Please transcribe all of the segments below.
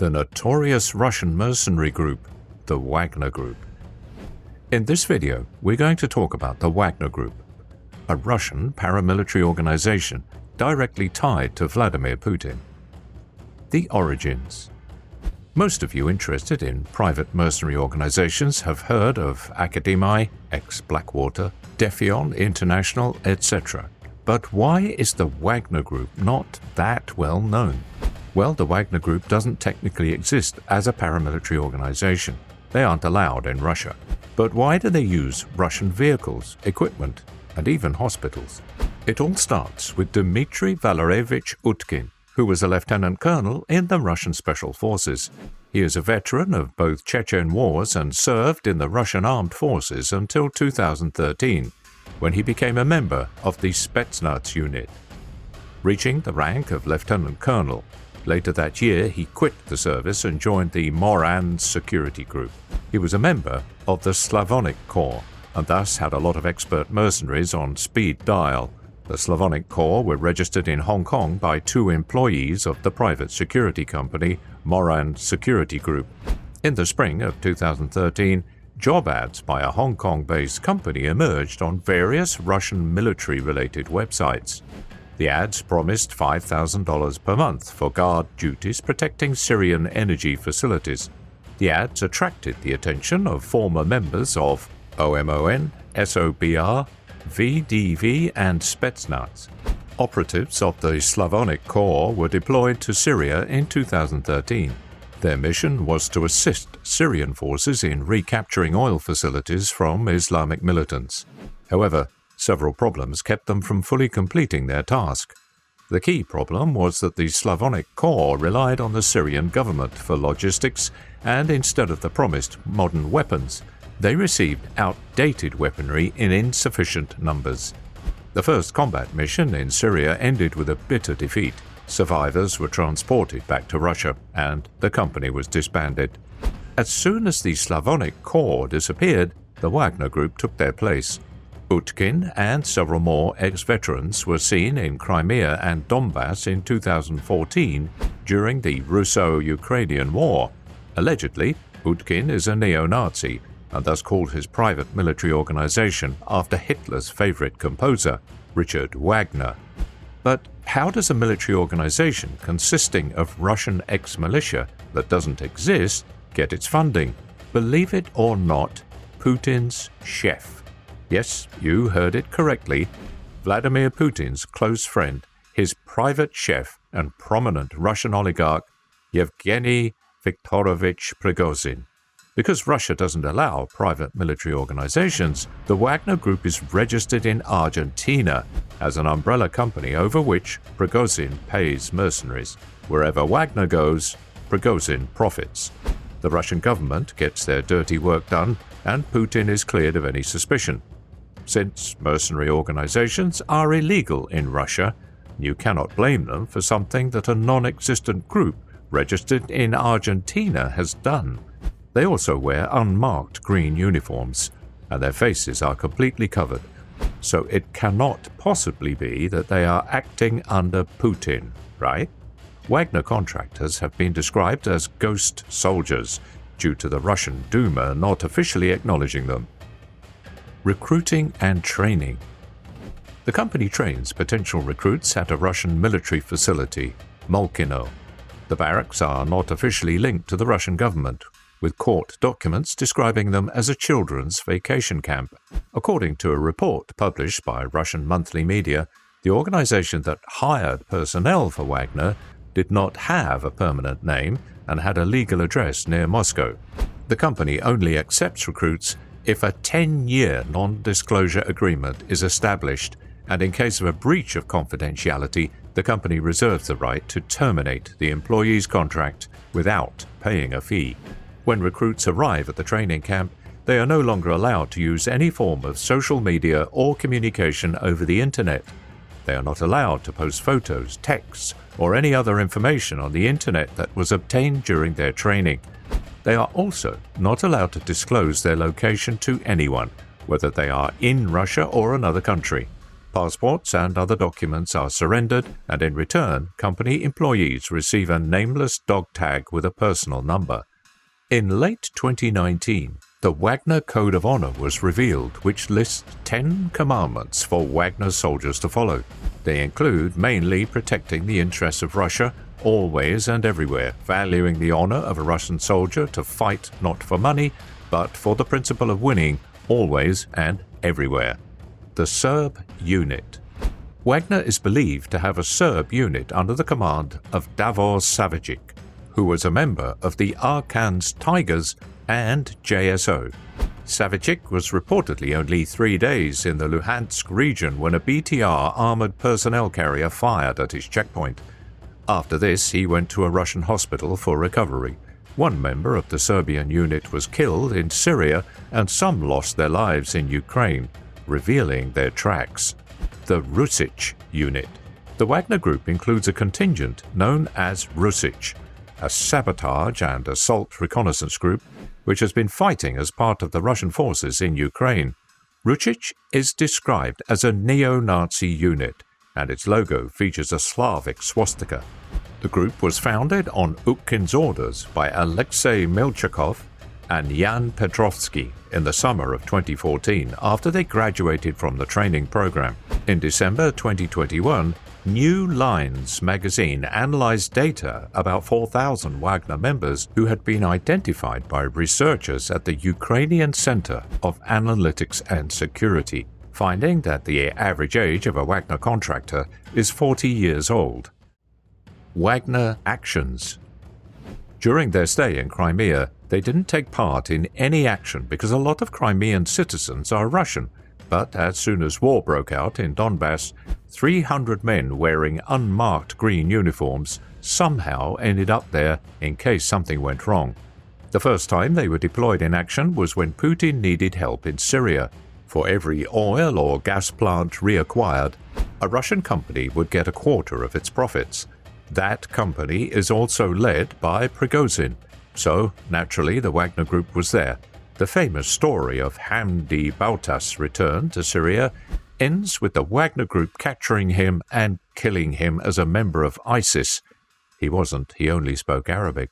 the notorious Russian mercenary group, the Wagner Group. In this video, we're going to talk about the Wagner Group, a Russian paramilitary organization directly tied to Vladimir Putin. The origins. Most of you interested in private mercenary organizations have heard of Akademi, ex-Blackwater, Defion International, etc. But why is the Wagner Group not that well known? Well, the Wagner Group doesn't technically exist as a paramilitary organization. They aren't allowed in Russia. But why do they use Russian vehicles, equipment, and even hospitals? It all starts with Dmitry Valerievich Utkin, who was a lieutenant colonel in the Russian Special Forces. He is a veteran of both Chechen wars and served in the Russian Armed Forces until 2013, when he became a member of the SPETSNAZ unit. Reaching the rank of lieutenant colonel, later that year he quit the service and joined the Moran security group. He was a member of the Slavonic Corps, and thus had a lot of expert mercenaries on speed dial. The Slavonic Corps were registered in Hong Kong by two employees of the private security company Moran Security Group. In the spring of 2013, job ads by a Hong Kong-based company emerged on various Russian military-related websites. The ads promised $5,000 per month for guard duties protecting Syrian energy facilities. The ads attracted the attention of former members of OMON, SOBR, VDV and SPETSNAZ. Operatives of the Slavonic Corps were deployed to Syria in 2013. Their mission was to assist Syrian forces in recapturing oil facilities from Islamic militants. However, several problems kept them from fully completing their task. The key problem was that the Slavonic Corps relied on the Syrian government for logistics, and instead of the promised modern weapons, they received outdated weaponry in insufficient numbers. The first combat mission in Syria ended with a bitter defeat. Survivors were transported back to Russia, and the company was disbanded. As soon as the Slavonic Corps disappeared, the Wagner Group took their place. Utkin and several more ex-veterans were seen in Crimea and Donbass in 2014 during the Russo-Ukrainian War. Allegedly, Utkin is a neo-Nazi, and thus called his private military organization after Hitler's favorite composer, Richard Wagner. But how does a military organization consisting of Russian ex-militia that doesn't exist get its funding? Believe it or not, Putin's chef. Yes, you heard it correctly. Vladimir Putin's close friend, his private chef and prominent Russian oligarch, Yevgeny Viktorovich Prigozhin. Because Russia doesn't allow private military organizations, the Wagner Group is registered in Argentina as an umbrella company over which Prigozhin pays mercenaries. Wherever Wagner goes, Prigozhin profits. The Russian government gets their dirty work done, and Putin is cleared of any suspicion. Since mercenary organizations are illegal in Russia, you cannot blame them for something that a non-existent group registered in Argentina has done. They also wear unmarked green uniforms, and their faces are completely covered, so it cannot possibly be that they are acting under Putin, right? Wagner contractors have been described as ghost soldiers due to the Russian Duma not officially acknowledging them. Recruiting and training. The company trains potential recruits at a Russian military facility, Molkino. The barracks are not officially linked to the Russian government, with court documents describing them as a children's vacation camp. According to a report published by Russian monthly media, the organization that hired personnel for Wagner did not have a permanent name and had a legal address near Moscow. The company only accepts recruits if a 10-year non-disclosure agreement is established, and in case of a breach of confidentiality, the company reserves the right to terminate the employee's contract without paying a fee. When recruits arrive at the training camp, they are no longer allowed to use any form of social media or communication over the internet. They are not allowed to post photos, texts, or any other information on the internet that was obtained during their training. They are also not allowed to disclose their location to anyone, whether they are in Russia or another country. Passports and other documents are surrendered, and in return, company employees receive a nameless dog tag with a personal number. In late 2019, the Wagner Code of Honor was revealed, which lists 10 commandments for Wagner soldiers to follow. They include mainly protecting the interests of Russia, always and everywhere, valuing the honor of a Russian soldier to fight not for money, but for the principle of winning, always and everywhere. The Serb Unit. Wagner is believed to have a Serb unit under the command of Davor Savic, who was a member of the Arkhan's Tigers and JSO. Savic was reportedly only 3 days in the Luhansk region when a BTR armored personnel carrier fired at his checkpoint. After this, he went to a Russian hospital for recovery. One member of the Serbian unit was killed in Syria, and some lost their lives in Ukraine, revealing their tracks. The Rusic Unit. The Wagner Group includes a contingent known as Rusic, a sabotage and assault reconnaissance group which has been fighting as part of the Russian forces in Ukraine. Rusic is described as a neo-Nazi unit, and its logo features a Slavic swastika. The group was founded on Utkin's orders by Alexei Milchakov and Jan Petrovsky in the summer of 2014 after they graduated from the training program. In December 2021, New Lines magazine analyzed data about 4,000 Wagner members who had been identified by researchers at the Ukrainian Center of Analytics and Security, finding that the average age of a Wagner contractor is 40 years old. Wagner actions. During their stay in Crimea, they didn't take part in any action because a lot of Crimean citizens are Russian, but as soon as war broke out in Donbass, 300 men wearing unmarked green uniforms somehow ended up there in case something went wrong. The first time they were deployed in action was when Putin needed help in Syria. For every oil or gas plant reacquired, a Russian company would get a quarter of its profits. That company is also led by Prigozhin, so naturally the Wagner Group was there. The famous story of Hamdi Bautas' return to Syria ends with the Wagner Group capturing him and killing him as a member of ISIS. He wasn't, he only spoke Arabic.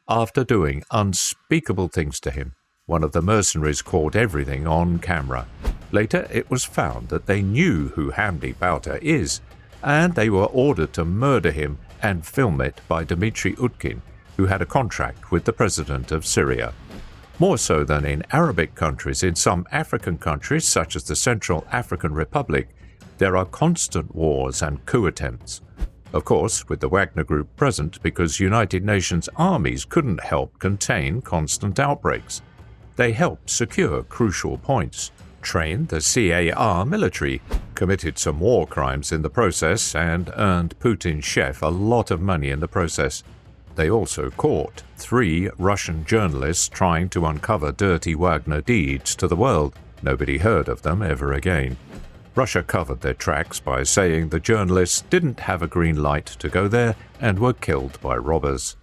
After doing unspeakable things to him, one of the mercenaries caught everything on camera. Later, it was found that they knew who Hamdi Bauta is, and they were ordered to murder him and film it by Dmitry Utkin, who had a contract with the president of Syria. More so than in Arabic countries, in some African countries, such as the Central African Republic, there are constant wars and coup attempts. Of course, with the Wagner Group present because United Nations armies couldn't help contain constant outbreaks. They helped secure crucial points, trained the CAR military, committed some war crimes in the process, and earned Putin's chef a lot of money in the process. They also caught 3 Russian journalists trying to uncover dirty Wagner deeds to the world. Nobody heard of them ever again. Russia covered their tracks by saying the journalists didn't have a green light to go there and were killed by robbers.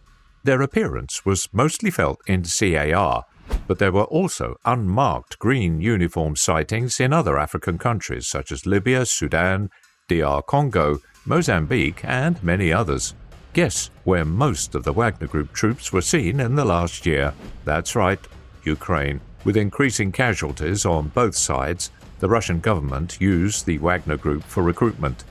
Their appearance was mostly felt in CAR, but there were also unmarked green uniform sightings in other African countries such as Libya, Sudan, DR Congo, Mozambique, and many others. Guess where most of the Wagner Group troops were seen in the last year? That's right, Ukraine. With increasing casualties on both sides, the Russian government used the Wagner Group for recruitment.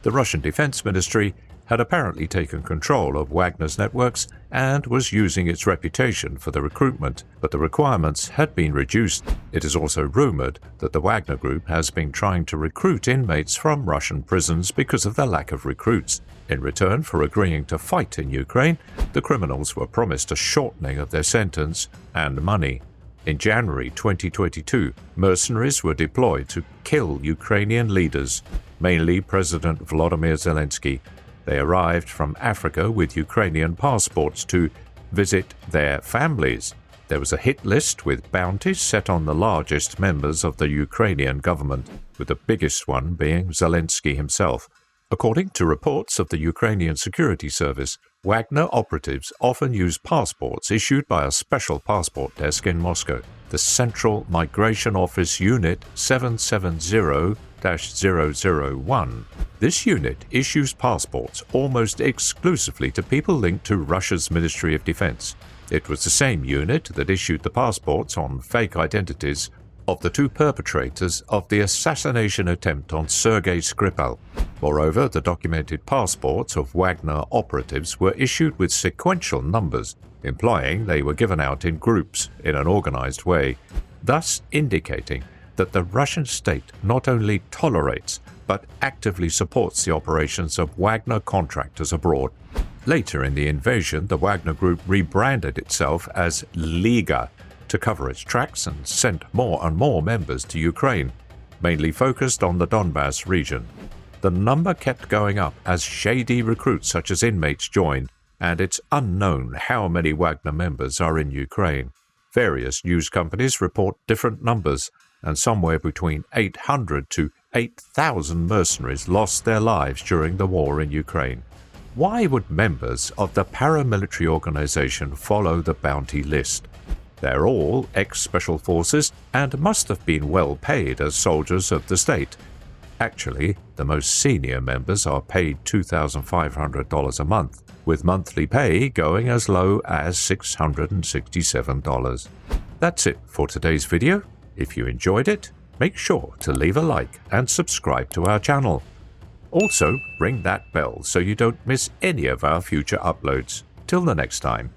The Russian Defense Ministry had apparently taken control of Wagner's networks and was using its reputation for the recruitment, but the requirements had been reduced. It is also rumored that the Wagner Group has been trying to recruit inmates from Russian prisons because of the lack of recruits. In return for agreeing to fight in Ukraine, the criminals were promised a shortening of their sentence and money. In January 2022, mercenaries were deployed to kill Ukrainian leaders, mainly President Vladimir Zelensky. They arrived from Africa with Ukrainian passports to visit their families. There was a hit list with bounties set on the largest members of the Ukrainian government, with the biggest one being Zelensky himself. According to reports of the Ukrainian Security Service, Wagner operatives often use passports issued by a special passport desk in Moscow. The Central Migration Office Unit 770 1-001. This unit issues passports almost exclusively to people linked to Russia's Ministry of Defense. It was the same unit that issued the passports on fake identities of the two perpetrators of the assassination attempt on Sergei Skripal. Moreover, the documented passports of Wagner operatives were issued with sequential numbers, implying they were given out in groups in an organized way, thus indicating that the Russian state not only tolerates but actively supports the operations of Wagner contractors abroad. Later in the invasion, the Wagner Group rebranded itself as Liga to cover its tracks and sent more and more members to Ukraine, mainly focused on the Donbass region. The number kept going up as shady recruits such as inmates joined, and it's unknown how many Wagner members are in Ukraine. Various news companies report different numbers, and somewhere between 800 to 8,000 mercenaries lost their lives during the war in Ukraine. Why would members of the paramilitary organization follow the bounty list? They're all ex-special forces and must have been well paid as soldiers of the state. Actually, the most senior members are paid $2,500 a month, with monthly pay going as low as $667. That's it for today's video. If you enjoyed it, make sure to leave a like and subscribe to our channel. Also, ring that bell so you don't miss any of our future uploads. Till the next time.